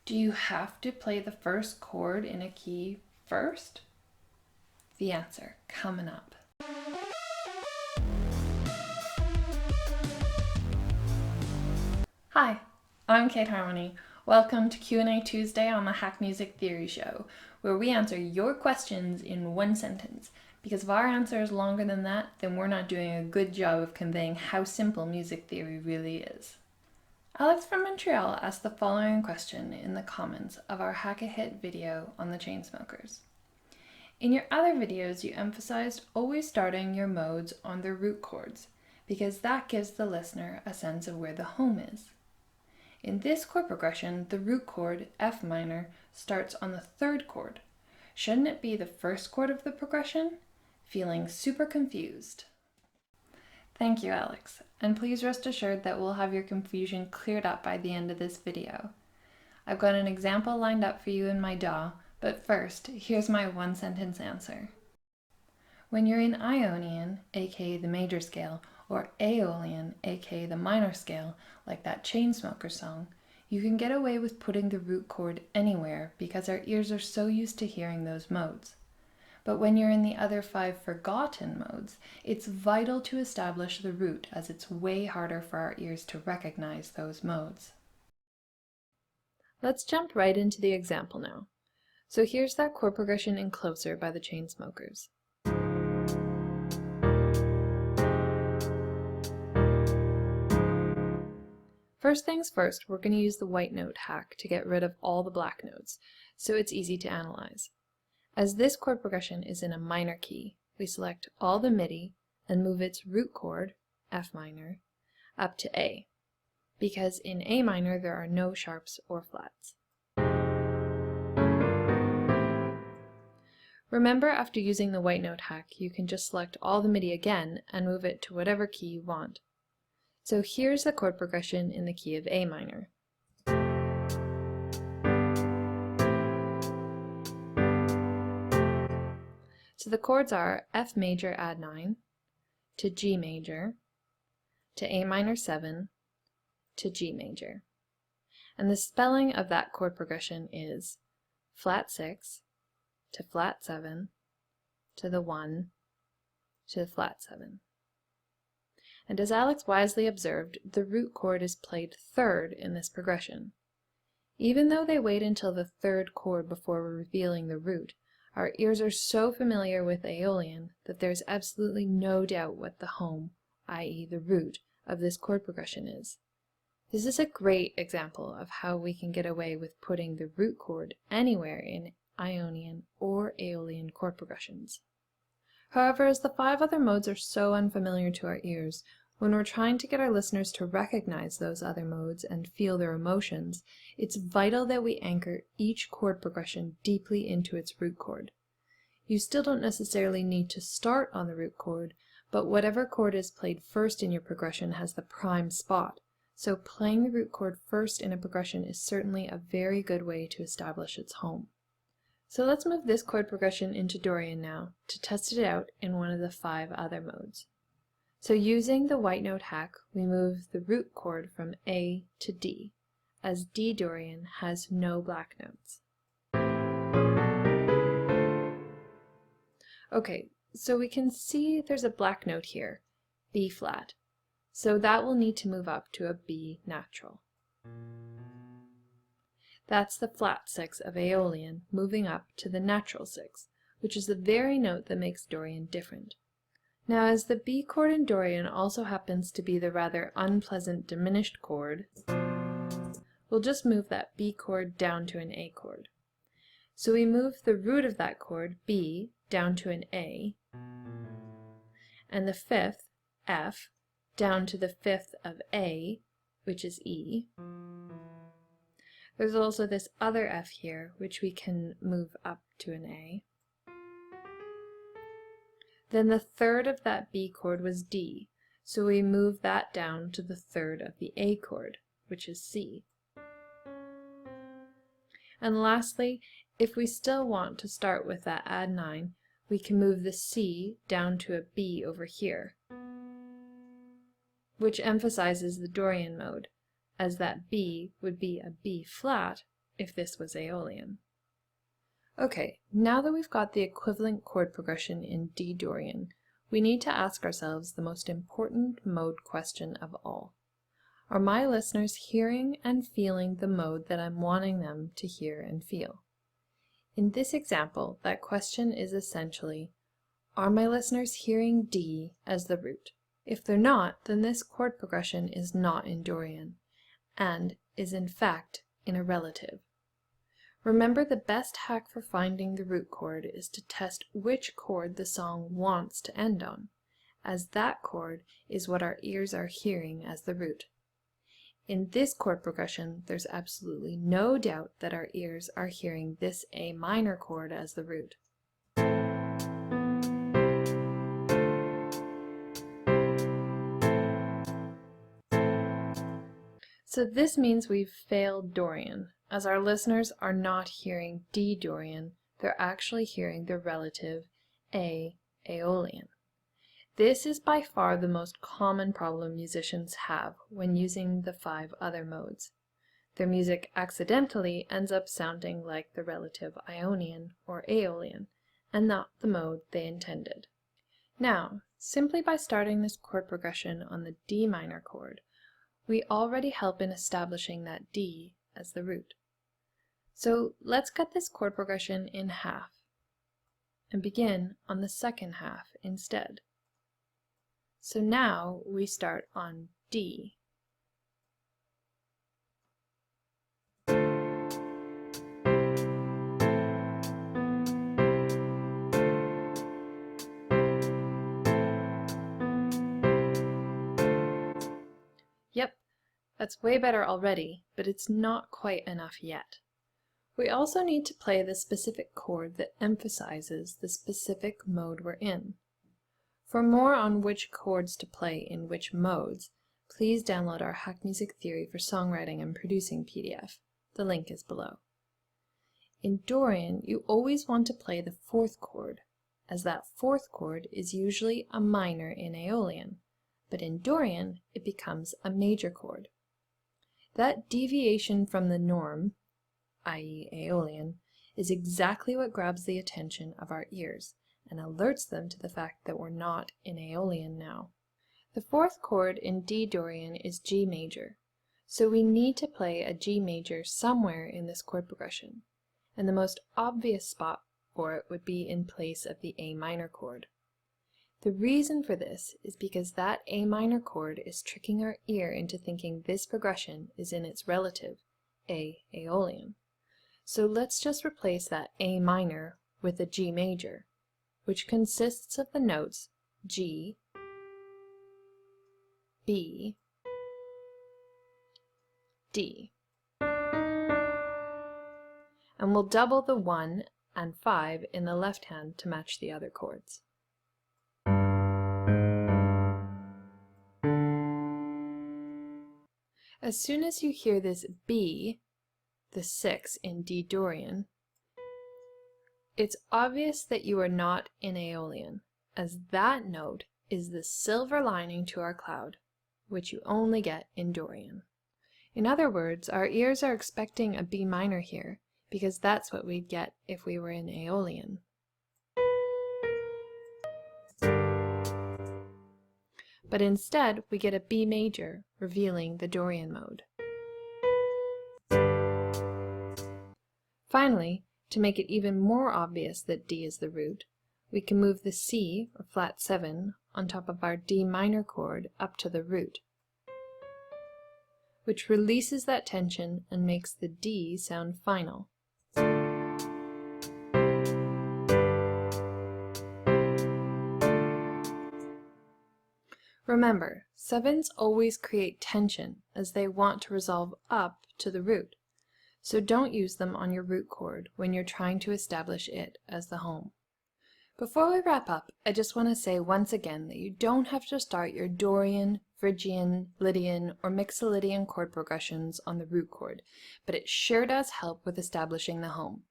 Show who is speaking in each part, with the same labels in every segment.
Speaker 1: Do you have to play the first chord in a key first? The answer coming up. Hi, I'm Kate Harmony. Welcome to Q&A Tuesday on the Hack Music Theory Show, where we answer your questions in one sentence. Because if our answer is longer than that, then we're not doing a good job of conveying how simple music theory really is. Alex from Montreal asked the following question in the comments of our Hack-A-Hit video on the Chainsmokers. In your other videos, you emphasized always starting your modes on the root chords, because that gives the listener a sense of where the home is. In this chord progression, the root chord, F minor, starts on the third chord. Shouldn't it be the first chord of the progression? Feeling super confused. Thank you, Alex, and please rest assured that we'll have your confusion cleared up by the end of this video. I've got an example lined up for you in my DAW, but first, here's my one-sentence answer. When you're in Ionian, aka the major scale, or Aeolian, aka the minor scale, like that Chainsmokers song, you can get away with putting the root chord anywhere because our ears are so used to hearing those modes. But when you're in the other 5 forgotten modes, it's vital to establish the root, as it's way harder for our ears to recognize those modes. Let's jump right into the example now. So here's that chord progression in Closer by the Chainsmokers. First things first, we're going to use the white note hack to get rid of all the black notes, so it's easy to analyze. As this chord progression is in a minor key, we select all the MIDI and move its root chord, F minor, up to A, because in A minor there are no sharps or flats. Remember, after using the white note hack, you can just select all the MIDI again and move it to whatever key you want. So here's the chord progression in the key of A minor. So the chords are F major add 9, to G major, to A minor 7, to G major. And the spelling of that chord progression is flat 6, to flat 7, to the 1, to the flat 7. And as Alex wisely observed, the root chord is played third in this progression. Even though they wait until the third chord before revealing the root, our ears are so familiar with Aeolian that there's absolutely no doubt what the home, i.e. the root, of this chord progression is. This is a great example of how we can get away with putting the root chord anywhere in Ionian or Aeolian chord progressions. However, as the 5 other modes are so unfamiliar to our ears, when we're trying to get our listeners to recognize those other modes and feel their emotions, it's vital that we anchor each chord progression deeply into its root chord. You still don't necessarily need to start on the root chord, but whatever chord is played first in your progression has the prime spot, so playing the root chord first in a progression is certainly a very good way to establish its home. So let's move this chord progression into Dorian now to test it out in one of the 5 other modes. So using the white note hack, we move the root chord from A to D, as D Dorian has no black notes. Okay, so we can see there's a black note here, B flat, so that will need to move up to a B natural. That's the flat 6 of Aeolian moving up to the natural 6, which is the very note that makes Dorian different. Now, as the B chord in Dorian also happens to be the rather unpleasant diminished chord, we'll just move that B chord down to an A chord. So we move the root of that chord, B, down to an A, and the 5th, F, down to the 5th of A, which is E. There's also this other F here, which we can move up to an A. Then the 3rd of that B chord was D, so we move that down to the 3rd of the A chord, which is C. And lastly, if we still want to start with that add 9, we can move the C down to a B over here, which emphasizes the Dorian mode, as that B would be a B flat if this was Aeolian. Okay, now that we've got the equivalent chord progression in D Dorian, we need to ask ourselves the most important mode question of all. Are my listeners hearing and feeling the mode that I'm wanting them to hear and feel? In this example, that question is essentially, are my listeners hearing D as the root? If they're not, then this chord progression is not in Dorian, and is in fact in a relative. Remember, the best hack for finding the root chord is to test which chord the song wants to end on, as that chord is what our ears are hearing as the root. In this chord progression, there's absolutely no doubt that our ears are hearing this A minor chord as the root. So this means we've failed Dorian, as our listeners are not hearing D Dorian, they're actually hearing the relative A Aeolian. This is by far the most common problem musicians have when using the 5 other modes. Their music accidentally ends up sounding like the relative Ionian or Aeolian, and not the mode they intended. Now, simply by starting this chord progression on the D minor chord, we already help in establishing that D as the root. So let's cut this chord progression in half and begin on the second half instead. So now we start on D. Yep, that's way better already, but it's not quite enough yet. We also need to play the specific chord that emphasizes the specific mode we're in. For more on which chords to play in which modes, please download our Hack Music Theory for Songwriting and Producing PDF. The link is below. In Dorian, you always want to play the 4th chord, as that 4th chord is usually a minor in Aeolian, but in Dorian it becomes a major chord. That deviation from the norm, i.e. Aeolian, is exactly what grabs the attention of our ears and alerts them to the fact that we're not in Aeolian now. The 4th chord in D Dorian is G major, so we need to play a G major somewhere in this chord progression, and the most obvious spot for it would be in place of the A minor chord. The reason for this is because that A minor chord is tricking our ear into thinking this progression is in its relative, A Aeolian. So let's just replace that A minor with a G major, which consists of the notes G, B, D. And we'll double the 1 and 5 in the left hand to match the other chords. As soon as you hear this B, the 6 in D Dorian, it's obvious that you are not in Aeolian, as that note is the silver lining to our cloud, which you only get in Dorian. In other words, our ears are expecting a B minor here, because that's what we'd get if we were in Aeolian. But instead, we get a B major, revealing the Dorian mode. Finally, to make it even more obvious that D is the root, we can move the C, or flat 7, on top of our D minor chord up to the root, which releases that tension and makes the D sound final. Remember, 7s always create tension as they want to resolve up to the root, so don't use them on your root chord when you're trying to establish it as the home. Before we wrap up, I just want to say once again that you don't have to start your Dorian, Phrygian, Lydian, or Mixolydian chord progressions on the root chord, but it sure does help with establishing the home.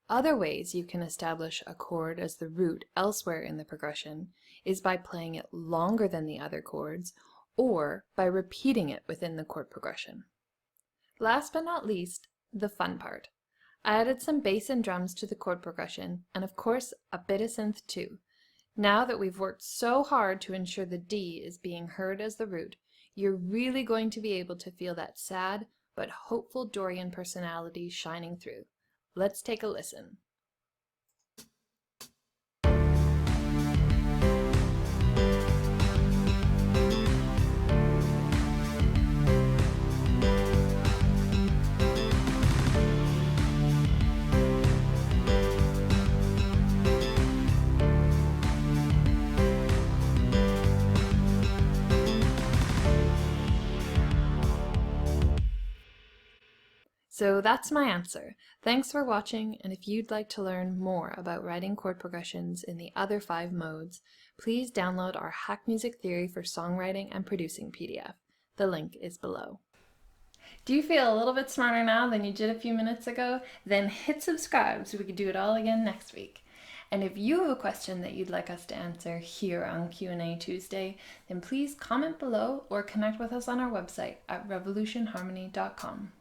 Speaker 1: Other ways you can establish a chord as the root elsewhere in the progression is by playing it longer than the other chords, or by repeating it within the chord progression. Last but not least, the fun part. I added some bass and drums to the chord progression, and of course a bit of synth too. Now that we've worked so hard to ensure the D is being heard as the root, you're really going to be able to feel that sad but hopeful Dorian personality shining through. Let's take a listen. So that's my answer. Thanks for watching, and if you'd like to learn more about writing chord progressions in the other 5 modes, please download our Hack Music Theory for Songwriting and Producing PDF. The link is below. Do you feel a little bit smarter now than you did a few minutes ago? Then hit subscribe so we can do it all again next week. And if you have a question that you'd like us to answer here on Q&A Tuesday, then please comment below or connect with us on our website at revolutionharmony.com.